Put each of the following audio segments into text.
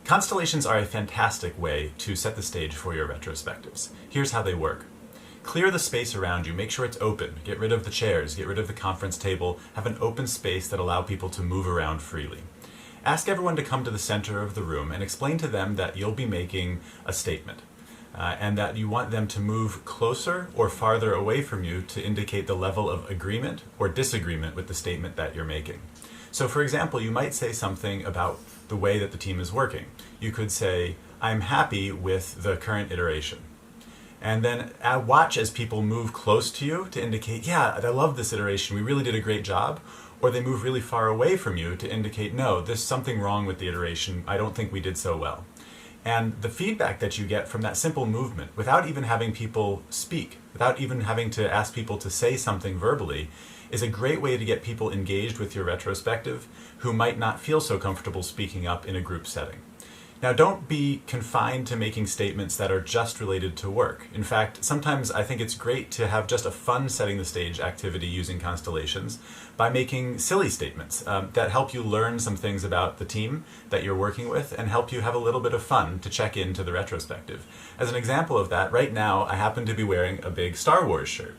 Constellations are a fantastic way to set the stage for your retrospectives. Here's how they work. Clear the space around you, make sure it's open, get rid of the chairs, get rid of the conference table, have an open space that allows people to move around freely. Ask everyone to come to the center of the room and explain to them that you'll be making a statement and that you want them to move closer or farther away from you to indicate the level of agreement or disagreement with the statement that you're making. So for example, you might say something about the way that the team is working. You could say, I'm happy with the current iteration. And then watch as people move close to you to indicate, yeah, I love this iteration, we really did a great job. Or they move really far away from you to indicate, no, there's something wrong with the iteration, I don't think we did so well. And the feedback that you get from that simple movement, without even having people speak, without even having to ask people to say something verbally, is a great way to get people engaged with your retrospective who might not feel so comfortable speaking up in a group setting. Now, don't be confined to making statements that are just related to work. In fact, sometimes I think it's great to have just a fun setting the stage activity using Constellations by making silly statements that help you learn some things about the team that you're working with and help you have a little bit of fun to check into the retrospective. As an example of that, right now I happen to be wearing a big Star Wars shirt.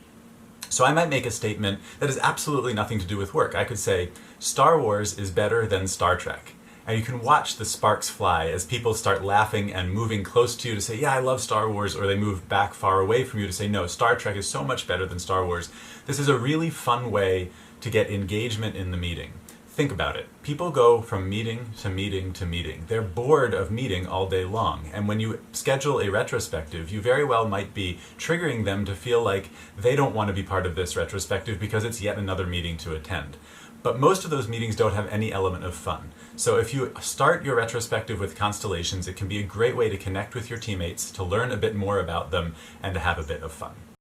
So I might make a statement that has absolutely nothing to do with work. I could say, Star Wars is better than Star Trek. And you can watch the sparks fly as people start laughing and moving close to you to say, yeah, I love Star Wars, or they move back far away from you to say, no, Star Trek is so much better than Star Wars. This is a really fun way to get engagement in the meeting. Think about it. People go from meeting to meeting to meeting. They're bored of meeting all day long. And when you schedule a retrospective, you very well might be triggering them to feel like they don't want to be part of this retrospective because it's yet another meeting to attend. But most of those meetings don't have any element of fun. So if you start your retrospective with Constellations, it can be a great way to connect with your teammates, to learn a bit more about them, and to have a bit of fun.